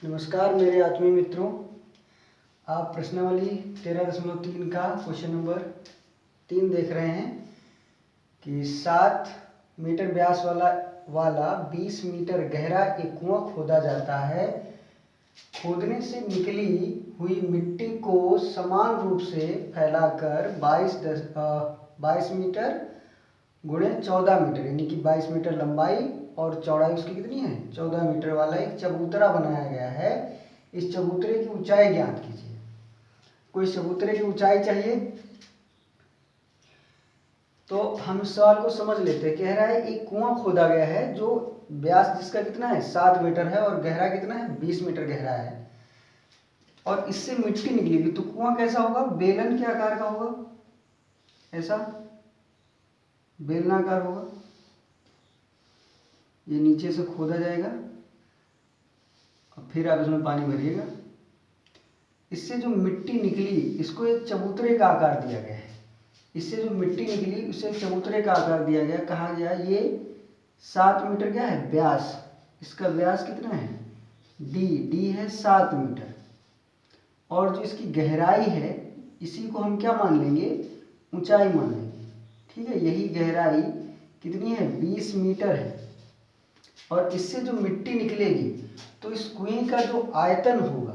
नमस्कार मेरे आत्मीय मित्रों, आप प्रश्नावली 13.3 का क्वेश्चन नंबर 3 देख रहे हैं कि 7 मीटर व्यास वाला 20 मीटर गहरा एक कुआं खोदा जाता है। खोदने से निकली हुई मिट्टी को समान रूप से फैलाकर 22 मीटर गुणे 14 मीटर यानी कि 22 मीटर लंबाई और चौड़ाई उसकी कितनी है 14 मीटर वाला एक चबूतरा बनाया गया है। इस चबूतरे की ऊंचाई ज्ञात कीजिए। कोई चबूतरे की ऊंचाई चाहिए तो हम सवाल को समझ लेते हैं। कह रहा है एक कुआं खोदा गया है जो व्यास जिसका कितना है 7 मीटर है और गहरा कितना है 20 मीटर गहरा है और इससे मिट्टी निकलेगी। तो कुआं कैसा होगा, बेलन के आकार का होगा, ऐसा बेलनाकार होगा। ये नीचे से खोदा जाएगा और फिर आप इसमें पानी भरिएगा। इससे जो मिट्टी निकली इसको एक चबूतरे का आकार दिया गया है। इससे जो मिट्टी निकली उसे एक चबूतरे का आकार दिया गया। कहा गया ये 7 मीटर क्या है व्यास, इसका व्यास कितना है डी है 7 मीटर और जो इसकी गहराई है इसी को हम क्या मान लेंगे ऊंचाई मान लेंगे। ठीक है, यही गहराई कितनी है 20 मीटर है और इससे जो मिट्टी निकलेगी तो इस कुएं का जो आयतन होगा,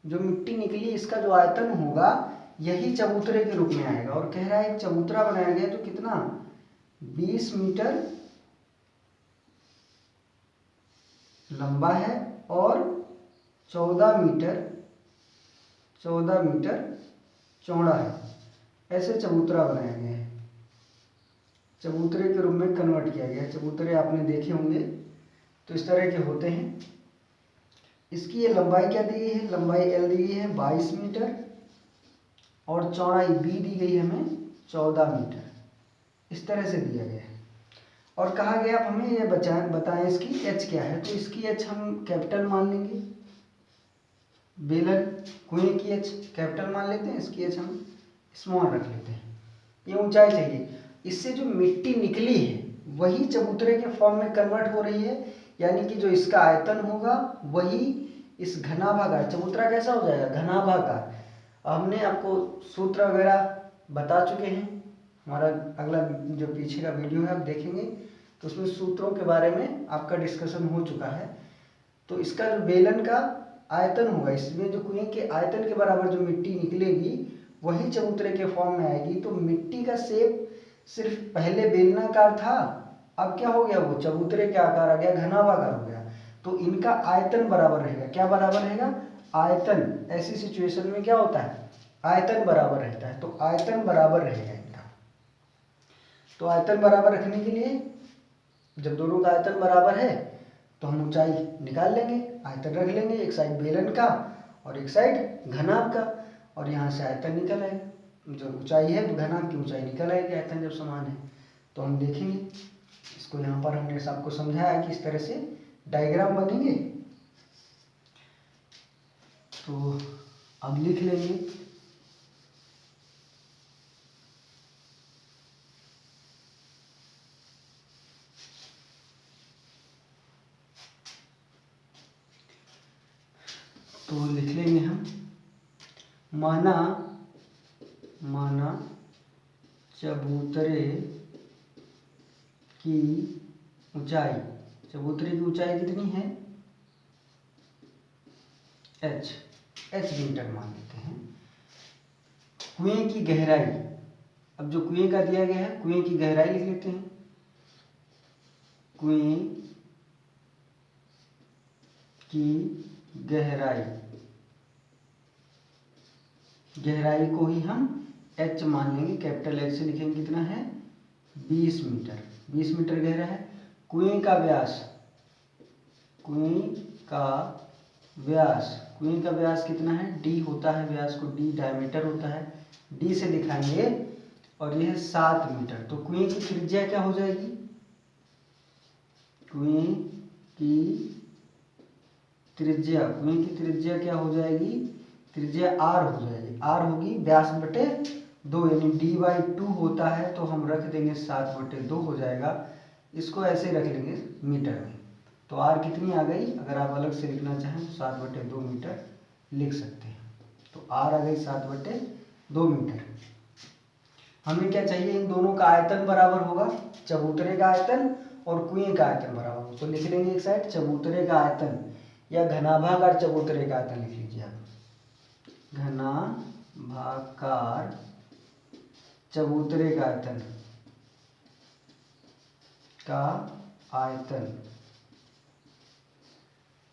जो मिट्टी निकली इसका जो आयतन होगा यही चबूतरे के रूप में आएगा। और कह रहा है एक चबूतरा बनाया गया जो कितना 20 मीटर लंबा है और 14 मीटर चौड़ा है। ऐसे चबूतरा बनाया गया है, चबूतरे के रूप में कन्वर्ट किया गया है। चबूतरे आपने देखे होंगे तो इस तरह के होते हैं। इसकी ये लंबाई क्या दी गई है, लंबाई L दी गई है 22 मीटर और चौड़ाई B दी गई है हमें 14 मीटर। इस तरह से दिया गया है और कहा गया आप हमें ये बताएं इसकी H क्या है। तो इसकी H हम कैपिटल मान लेंगे, बेलन कुएं की H कैपिटल मान लेते हैं, इसकी H हम स्मॉल रख लेते हैं। ये ऊंचाई चाहिए। इससे जो मिट्टी निकली है वही चबूतरे के फॉर्म में कन्वर्ट हो रही है, यानी कि जो इसका आयतन होगा वही इस घनाभागार चबूतरा कैसा हो जाएगा घनाभागार। हमने आपको सूत्र वगैरह बता चुके हैं, हमारा अगला जो पीछे का वीडियो है आप देखेंगे तो उसमें सूत्रों के बारे में आपका डिस्कशन हो चुका है। तो इसका जो बेलन का आयतन होगा, इसमें जो कुएं के आयतन के बराबर जो मिट्टी निकलेगी वही चबूतरे के फॉर्म में आएगी। तो मिट्टी का शेप सिर्फ पहले बेलनाकार था, अब क्या हो गया वो चबूतरे के आकार आ गया, घनाभागार हो गया। तो इनका आयतन बराबर रहेगा। क्या बराबर रहेगा, आयतन। ऐसी सिचुएशन में क्या होता है आयतन बराबर रहता है, तो आयतन बराबर रहेगा इनका। तो आयतन बराबर रखने के लिए जब दोनों का आयतन बराबर है तो हम ऊंचाई निकाल लेंगे, आयतन रख लेंगे, एक साइड बेलन का और एक साइड घनाभ का और यहाँ से आयतन निकल आएगा। जो ऊंचाई है घनाभ की ऊंचाई निकल आएगी आयतन जब समान है। तो हम देखेंगे इसको, यहाँ पर हमने सबको समझाया कि इस तरह से डायग्राम बनेंगे। तो अब लिख लेंगे तो लिख लेंगे हम माना चबूतरे की ऊंचाई, चबूतरे की ऊंचाई कितनी है h मीटर मान लेते हैं। कुएं की गहराई, अब जो कुएं का दिया गया है कुएं की गहराई लिख लेते हैं। कुएं की गहराई को ही हम h मान लेंगे, कैपिटल H से लिखेंगे। कितना है 20 मीटर, 20 मीटर गहरा है। कुएं का व्यास कितना है d होता है, व्यास को d डायमीटर होता है, d से दिखाएंगे और यह है 7 मीटर। तो कुएं की त्रिज्या क्या हो जाएगी, कुएं की त्रिज्या क्या हो जाएगी, त्रिज्या r हो जाएगी। r होगी व्यास बटे 2 यानी d/2 होता है, तो हम रख देंगे 7/2 हो जाएगा। इसको ऐसे रख लेंगे मीटर में। तो आर कितनी आ गई, अगर आप अलग से लिखना चाहें तो 7/2 मीटर लिख सकते हैं। तो आर आ गई 7/2 मीटर। हमें क्या चाहिए, इन दोनों का आयतन बराबर होगा, चबूतरे का आयतन और कुएं का आयतन बराबर होगा। तो लिख लेंगे एक साइड चबूतरे का आयतन या घनाभागार चबूतरे का आयतन लिख लीजिए आप, घनाभागार चबूतरे का आयतन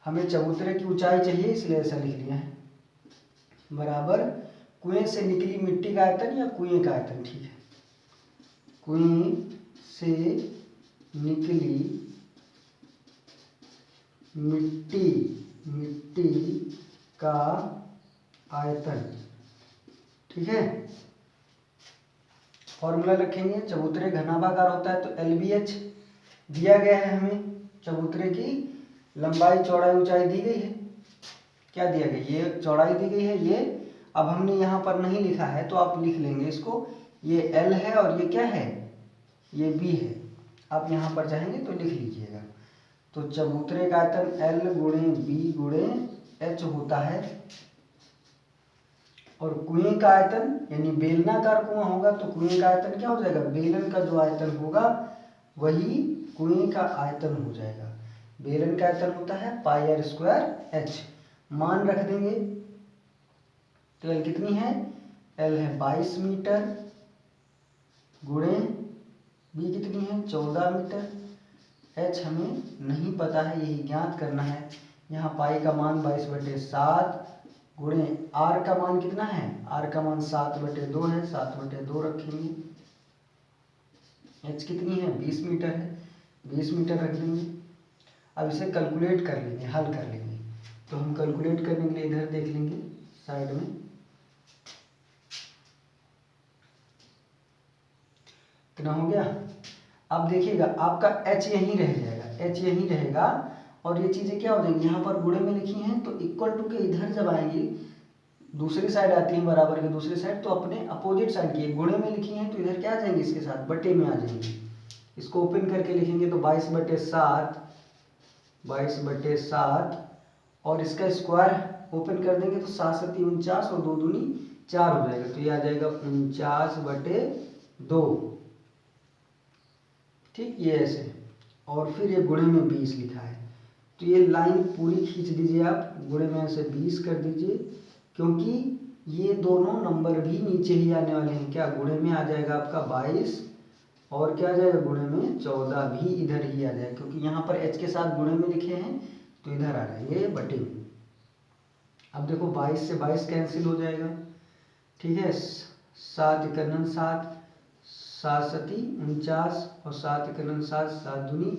हमें चबूतरे की ऊंचाई चाहिए इसलिए ऐसा लिख लिया है, बराबर कुएं से निकली मिट्टी का आयतन या कुएं का आयतन, ठीक है, कुएं से निकली मिट्टी का आयतन, ठीक है। फॉर्मूला रखेंगे, चबूतरे घनाभागार होता है तो LBH दिया गया है हमें, चबूतरे की लंबाई चौड़ाई ऊंचाई दी गई है, क्या दिया गया, ये चौड़ाई दी गई है, ये अब हमने यहाँ पर नहीं लिखा है तो आप लिख लेंगे इसको, ये L है और ये क्या है, ये B है, आप यहाँ पर चाहेंगे तो लिख लीजिएगा। तो चबूतरे का आयतन L गुणे B गुणे H होता है, और कुएं का आयतन यानी बेलनाकार कुआं होगा तो कुएं का आयतन क्या हो जाएगा, बेलन का जो आयतन होगा वही कुएं का आयतन हो जाएगा। बेलन का आयतन होता है πr²h, मान रख देंगे तो L कितनी है, L है 22 मीटर गुणे B कितनी है 14 मीटर, H हमें नहीं पता है, यही ज्ञात करना है। यहाँ पाई का मान 22/7 गुणे R का मान कितना है, R का मान 7/2 है, 7/2 रखेंगे, H कितनी है 20 मीटर है, 20 मीटर रख देंगे। अब इसे कैलकुलेट कर लेंगे, हल कर लेंगे, तो हम कैलकुलेट करने के लिए इधर देख लेंगे साइड में, कितना हो गया। अब देखिएगा आपका H यहीं रह जाएगा, H यहीं रहेगा और ये चीज़ें क्या हो जाएंगी, यहाँ पर गुणे में लिखी हैं तो इक्वल टू के इधर जब आएंगी, दूसरी साइड आती है बराबर के दूसरी साइड, तो अपने अपोजिट साइड की गुणे में लिखी हैं तो इधर क्या आ जाएंगे, इसके साथ बटे में आ जाएंगे। इसको ओपन करके लिखेंगे तो 22/7 और इसका स्क्वायर ओपन कर देंगे तो 7 7 49 और 2 दूनी 4 हो जाएगा, तो ये आ जाएगा 49/2, ठीक, ये ऐसे, और फिर ये गुणे में 20 लिखा है, तो ये लाइन पूरी खींच दीजिए आप, गुणे में ऐसे 20 कर दीजिए, क्योंकि ये दोनों नंबर भी नीचे ही आने वाले हैं, क्या गुणे में आ जाएगा आपका 22 और क्या आ जाएगा गुणे में 14 भी इधर ही आ जाएगा, क्योंकि यहाँ पर H के साथ गुणे में लिखे हैं तो इधर आ जाएंगे बटे में। अब देखो 22 से 22 कैंसिल हो जाएगा, ठीक है, 7 × 7 7 7 49 और 7 × 7 7 दूनी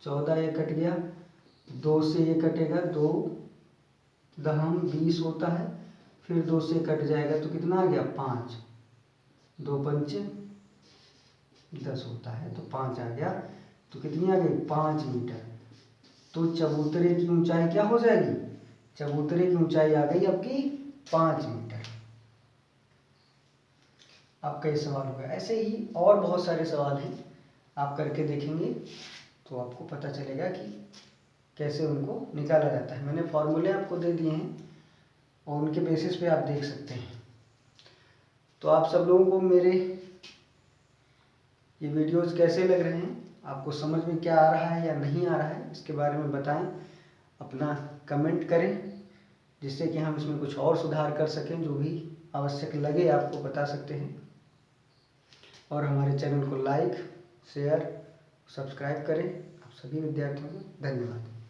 14, ये कट गया, 2 से ये कटेगा, 2 दहम 20 होता है, फिर 2 से कट जाएगा तो कितना आ गया 5, 2 पंचे 10 होता है तो 5 आ गया, तो कितनी आ गई 5 मीटर। तो चबूतरे की ऊंचाई क्या हो जाएगी, चबूतरे की ऊंचाई आ गई आपकी 5 मीटर। आपका ये सवाल हो गया। ऐसे ही और बहुत सारे सवाल हैं, आप करके देखेंगे तो आपको पता चलेगा कि कैसे उनको निकाला जाता है। मैंने फॉर्मूले आपको दे दिए हैं और उनके बेसिस पे आप देख सकते हैं। तो आप सब लोगों को मेरे ये वीडियोस कैसे लग रहे हैं, आपको समझ में क्या आ रहा है या नहीं आ रहा है, इसके बारे में बताएं, अपना कमेंट करें, जिससे कि हम इसमें कुछ और सुधार कर सकें, जो भी आवश्यक लगे आपको बता सकते हैं। और हमारे चैनल को लाइक शेयर सब्सक्राइब करें। आप सभी विद्यार्थियों को धन्यवाद।